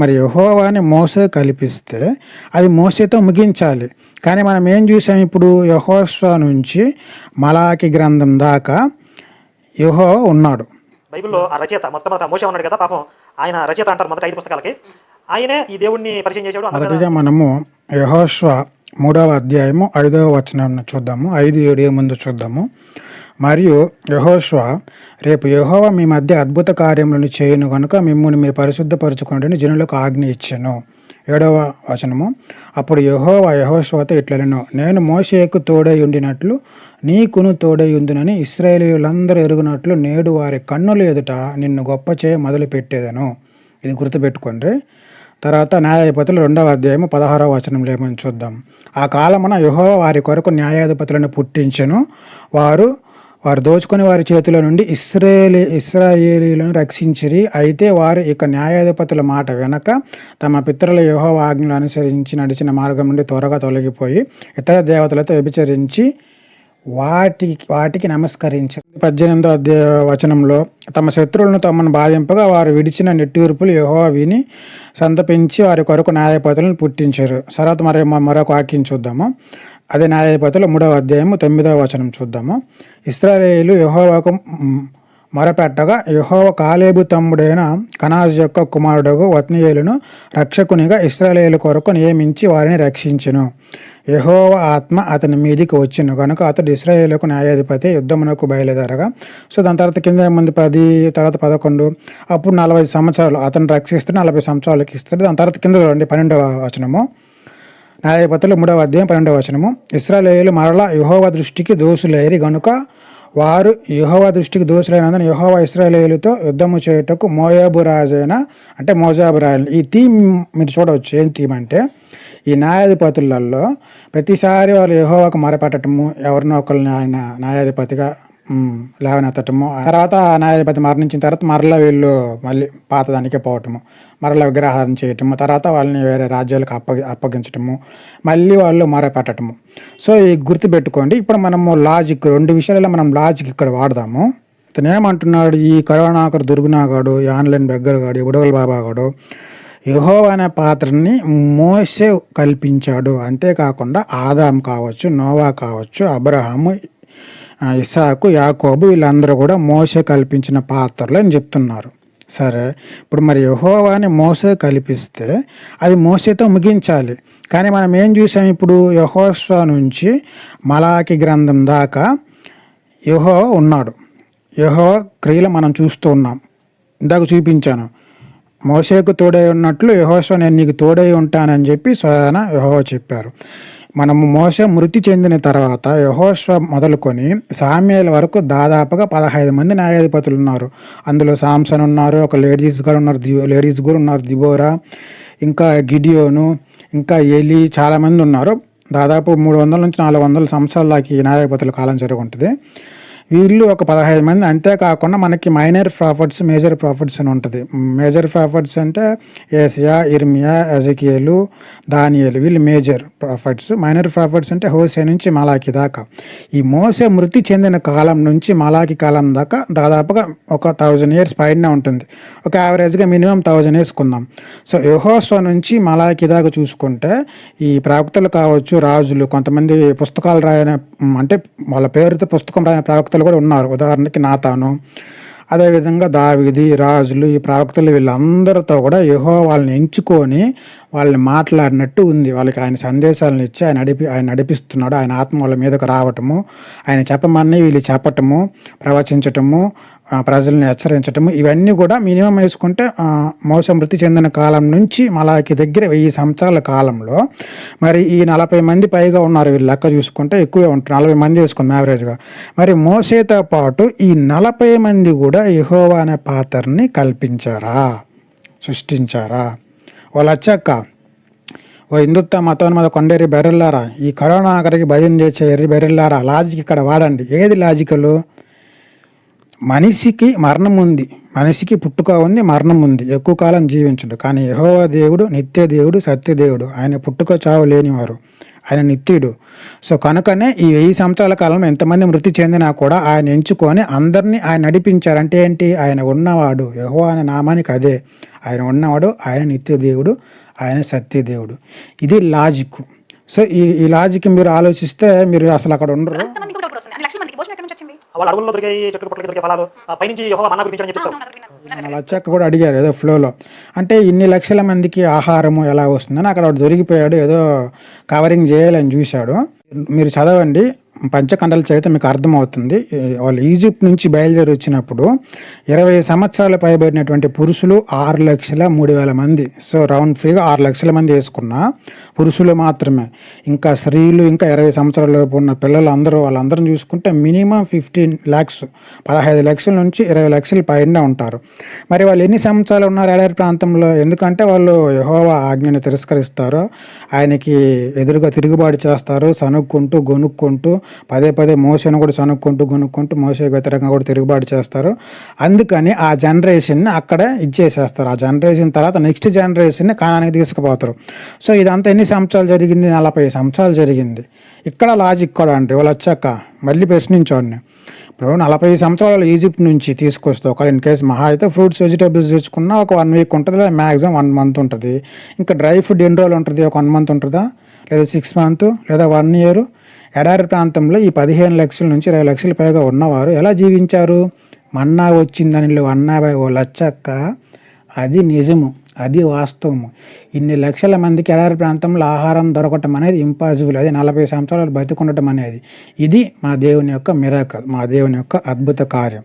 మరి యెహోవాని మోసే కల్పిస్తే అది మోసేతో ముగించాలి. కానీ మనం ఏం చూసాం, ఇప్పుడు యెహోషువ నుంచి మలాకి గ్రంథం దాకా యెహోవా ఉన్నాడు. బైబిల్లో ఆ రచయిత మొట్టమొదట మోషే ఉన్నాడు కదా, పాపం ఆయన రచయిత అంటారు మొదటి 5 పుస్తకాలకి. ఆయనే ఈ దేవుడిని పరిచయం చేశాడు. మొదటిగా మనము యెహోషువ 3వ అధ్యాయము 5వ వచనం చూద్దాము. 5, 7 ముందు చూద్దాము. మరియు యెహోషువ, రేపు యెహోవా మీ మధ్య అద్భుత కార్యములను చేయును కనుక మిమ్మును మీరు పరిశుద్ధపరచుకొనుటని జనులకు ఆజ్ఞ ఇచ్చెను. 7వ వచనము. అప్పుడు యెహోవా యెహోషువతో ఇట్లనెను, నేను మోషేకు తోడై ఉండినట్లు నీకును తోడై ఉందునని ఇశ్రాయేలీయులందరూ ఎరుగునట్లు నేడు వారి కన్నుల ఎదుట నిన్ను గొప్ప చేయ మొదలు పెట్టేదను. ఇది గుర్తుపెట్టుకోండి. తర్వాత న్యాయాధిపతులు 2వ అధ్యాయము 16వ వచనంలో ఏమని చూద్దాం. ఆ కాలమున యెహోవా వారి కొరకు న్యాయాధిపతులను పుట్టించెను. వారు దోచుకొని వారి చేతిలో నుండి ఇశ్రాయేలీయులను రక్షించిరి. అయితే వారు ఇక న్యాయాధిపతుల మాట వెనక తమ పితరుల యెహోవా ఆజ్ఞలు అనుసరించి నడిచిన మార్గం నుండి త్వరగా తొలగిపోయి ఇతర దేవతలతో వ్యభిచరించి వాటికి నమస్కరించారు. 18వ వచనంలో తమ శత్రువులను తమను బాధింపగా వారు విడిచిన నిట్టూర్పులు యెహోవా విని సంతపించి వారి కొరకు న్యాయాధిపతులను పుట్టించారు. తర్వాత మరొక వాక్యం చూద్దాము. అదే న్యాయాధిపతులు 3వ అధ్యాయము 9వ వచనం చూద్దాము. ఇశ్రాయేలు యెహోవాకు మొరపెట్టగా యెహోవా కాలేబు తమ్ముడైన కనాజు యొక్క కుమారుడు ఒత్నీయేలును రక్షకునిగా ఇశ్రాయేలు కొరకు నియమించి వారిని రక్షించెను. యెహోవా ఆత్మ అతని మీదికి వచ్చెను కనుక అతడు ఇశ్రాయేలుకు న్యాయాధిపతి యుద్ధమునకు బయలుదేరగా. సో దాని తర్వాత కింద ముందు 10, తర్వాత 11, అప్పుడు 40 సంవత్సరాలు అతను రక్షిస్తాడు, 40 సంవత్సరాలకి ఇస్తాడు. దాని తర్వాత కింద చూడండి 12వ వచనము. న్యాయాధిపతులు 3వ అధ్యాయం 12వ వచనము. ఇశ్రాయేలు మరలా యెహోవా దృష్టికి దోషులైరి గనుక వారు యెహోవా దృష్టికి దోషులైనందున యెహోవా ఇశ్రాయేలీయులతో యుద్ధము చేయుటకు మోయాబు రాజైన అంటే మోజాబు రాజు. ఈ థీమ్ మీరు చూడవచ్చు. ఏం థీమ్ అంటే ఈ న్యాయాధిపతులలో ప్రతిసారి వాళ్ళు యెహోవాకు మొరపెట్టడము, ఎవరినో ఒకరిని ఆయన న్యాయాధిపతిగా లేవనెత్తటము, తర్వాత న్యాయాధిపతి మరణించిన తర్వాత మరలా వీళ్ళు మళ్ళీ పాతదానికే పోవటము, మరలా విగ్రహారం చేయటము, తర్వాత వాళ్ళని వేరే రాజ్యాలకు అప్పగించటము, మళ్ళీ వాళ్ళు మొరపెట్టడము. సో ఈ గుర్తుపెట్టుకోండి. ఇప్పుడు మనము లాజిక్ 2 విషయాలలో మనం లాజిక్ ఇక్కడ వాడదాము. ఇతను ఏమంటున్నాడు, ఈ కరోనాకరు దుర్గునాగాడు, ఈ ఆన్లైన్ బెగ్గరగాడు, ఈ బుడగల బాబాగాడు యెహోవా అనే పాత్రని మోసే కల్పించాడు. అంతేకాకుండా ఆదాం కావచ్చు, నోవా కావచ్చు, అబ్రహాము, ఇస్సాకు, యాకోబు వీళ్ళందరూ కూడా మోసే కల్పించిన పాత్రలు అని చెప్తున్నారు. సరే, ఇప్పుడు మరి యెహోవాని మోసే కల్పిస్తే అది మోసేతో ముగించాలి. కానీ మనం ఏం చూసాం, ఇప్పుడు యెహోషువ నుంచి మలాకి గ్రంథం దాకా యెహోవా ఉన్నాడు. యెహోవా క్రియలు మనం చూస్తూ ఉన్నాం. ఇందాక చూపించాను. మోసేకు తోడై ఉన్నట్లు యెహోషువ నేను నీకు తోడై ఉంటానని చెప్పి స్వయాన యెహోవా చెప్పారు. మనము మోసే మృతి చెందిన తర్వాత యెహోషువ మొదలుకొని సామ్యూయేలు వరకు దాదాపుగా 15 మంది న్యాయాధిపతులు ఉన్నారు. అందులో సాంసన్ ఉన్నారు, ఒక లేడీస్ కూడా ఉన్నారు, దిబోరా, ఇంకా గిడియోను, ఇంకా ఎలి, చాలామంది ఉన్నారు. దాదాపు 300 నుంచి 400 సంవత్సరాల దాకా ఈ న్యాయాధిపతుల కాలం జరిగి ఉంటుంది. వీళ్ళు ఒక 15 మంది. అంతేకాకుండా మనకి మైనర్ ప్రాఫిట్స్, మేజర్ ప్రాఫిట్స్ అని ఉంటుంది. మేజర్ ప్రాఫిట్స్ అంటే ఏసియా, ఇర్మియా, ఎజెకియేలు, దానియేలు, వీళ్ళు మేజర్ ప్రాఫిట్స్. మైనర్ ప్రాఫిట్స్ అంటే హోసే నుంచి మలాకి దాకా. ఈ మోసే మృతి చెందిన కాలం నుంచి మలాకి కాలం దాకా దాదాపుగా ఒక 1000 years పైన ఉంటుంది. ఒక యావరేజ్గా మినిమం 1000 వేసుకుందాం. సో యెహోషువ నుంచి మలాకి దాకా చూసుకుంటే ఈ ప్రవక్తలు కావచ్చు, రాజులు, కొంతమంది పుస్తకాలు రాయన అంటే వాళ్ళ పేరుతో పుస్తకం రాయన ప్రవక్తలు కూడా ఉన్నారు. ఉదాహరణకి నాతాను, అదేవిధంగా దావీదు, రాజులు, ఈ ప్రవక్తలు వీళ్ళందరితో కూడా యెహోవా వాళ్ళని ఎంచుకొని వాళ్ళని మాట్లాడినట్టు ఉంది. వాళ్ళకి ఆయన సందేశాలను ఇచ్చి ఆయన నడిపిస్తున్నాడు. ఆయన ఆత్మ వాళ్ళ మీదకు రావటము, ఆయన చెప్పమని వీళ్ళు చెప్పటము, ప్రవచించటము, ప్రజల్ని హెచ్చరించటము, ఇవన్నీ కూడా మినిమం వేసుకుంటే మోసే మృతి చెందిన కాలం నుంచి మలాకి దగ్గర 1000 సంవత్సరాల కాలంలో మరి ఈ 40 మంది పైగా ఉన్నారు. వీళ్ళు లెక్క చూసుకుంటే ఎక్కువే ఉంటారు. 40 మంది వేసుకుందాం యావరేజ్గా. మరి మోసేతో పాటు ఈ 40 మంది కూడా యెహోవా అనే పాత్రని కల్పించారా, సృష్టించారా? వాళ్ళు వచ్చాక ఓ హిందుత్వ మతోన్మత కొండేరి బెర్రెల్లారా, ఈ కరోనా ఆఖరికి భజన చేసే ఎర్రి బెర్రెల్లారా, లాజిక్ ఇక్కడ వాడండి. ఏది లాజికలు? మనిషికి మరణం ఉంది, మనిషికి పుట్టుక ఉంది, మరణం ఉంది, ఎక్కువ కాలం జీవించడు. కానీ యెహోవా దేవుడు నిత్య దేవుడు, సత్య దేవుడు. ఆయన పుట్టుక చావు లేనివారు, ఆయన నిత్యుడు. సో కనుకనే ఈ 1000 సంవత్సరాల కాలంలో ఎంతమంది మృతి చెందినా కూడా ఆయన ఎంచుకొని అందరినీ ఆయన నడిపించారు. అంటే ఏంటి? ఆయన ఉన్నవాడు, యెహోవా అనే నామానికి అదే, ఆయన ఉన్నవాడు, ఆయన నిత్య దేవుడు, ఆయన సత్య దేవుడు. ఇది లాజిక్. సో ఈ లాజిక్ మీరు ఆలోచిస్తే మీరు అసలు అక్కడ ఉండరు. అంతమందికి కూడా ఇప్పుడు వస్తుంది. అన్ని లక్షల మందికి భోజనం ఎక్కడి నుంచి వచ్చింది? వాళ్ళ అడవుల్లో దొరికాయి, చెట్టు పుట్టలకి దొరికే ఫలాలు పైనుంచి యెహోవా మన్నా కురిపించాడని చెప్తారు. మన లచ్చక్క కూడా అడిగారు ఏదో ఫ్లోలో, అంటే ఇన్ని లక్షల మందికి ఆహారము ఎలా వస్తుందని. అక్కడ వాడు దొరికిపోయాడు, ఏదో కవరింగ్ చేయాలని చూశాడు. మీరు చదవండి, పంచకండల చేత మీకు అర్థమవుతుంది. వాళ్ళు ఈజిప్ట్ నుంచి బయలుదేరి వచ్చినప్పుడు 20 సంవత్సరాలు పైబడినటువంటి పురుషులు 6,03,000 మంది. సో రౌండ్ ఫ్రీగా 6 లక్షల మంది వేసుకున్న పురుషులు మాత్రమే. ఇంకా స్త్రీలు, ఇంకా 20 సంవత్సరాల లోపు ఉన్న పిల్లలు అందరూ, వాళ్ళందరం చూసుకుంటే మినిమం 15 lakhs, 15 లక్షల నుంచి 20 లక్షల పైన ఉంటారు. మరి వాళ్ళు ఎన్ని సంవత్సరాలు ఉన్నారు ఎడారి ప్రాంతంలో? ఎందుకంటే వాళ్ళు యెహోవా ఆజ్ఞని తిరస్కరిస్తారు, ఆయనకి ఎదురుగా తిరుగుబాటు చేస్తారు, సనుక్కుంటూ గొనుక్కుంటూ పదే పదే మోసేను కూడా సనుక్కుంటూ గొనుక్కుంటూ మోసే వ్యతిరేకంగా కూడా తిరుగుబాటు చేస్తారు. అందుకని ఆ జనరేషన్ని అక్కడ ఇచ్చేసేస్తారు. ఆ జనరేషన్ తర్వాత నెక్స్ట్ జనరేషన్ని కానానికి తీసుకుపోతారు. సో ఇదంతా ఎన్ని సంవత్సరాలు జరిగింది? 40 సంవత్సరాలు జరిగింది. ఇక్కడ లాజిక్ కూడా అంటే వాళ్ళు వచ్చాక మళ్ళీ ప్రశ్నించండి. ఇప్పుడు 40 సంవత్సరాలు ఈజిప్ట్ నుంచి తీసుకొస్తే ఒకవేళ ఇన్ కేసు మహా అయితే ఫ్రూట్స్ వెజిటేబుల్స్ తెచ్చుకున్నా ఒక 1 వీక్ ఉంటుంది, లేదా మ్యాక్సిమం 1 మంత్ ఉంటుంది. ఇంకా డ్రై ఫుడ్ ఎన్ని రోజులు ఉంటుంది? ఒక 1 మంత్ ఉంటుందా, లేదా 6 మంత్, లేదా 1 year? ఎడారి ప్రాంతంలో ఈ 15 లక్షల నుంచి 20 లక్షల పైగా ఉన్నవారు ఎలా జీవించారు? మన్నా వచ్చిందని అన్నాబై ఓ లచ్చక్క, అది నిజము, అది వాస్తవము. ఇన్ని లక్షల మందికి ఎడారి ప్రాంతంలో ఆహారం దొరకటం అనేది ఇంపాసిబుల్. అది 40 సంవత్సరాలు బతికుండటం అనేది, ఇది మా దేవుని యొక్క మిరాకల్, మా దేవుని యొక్క అద్భుత కార్యం.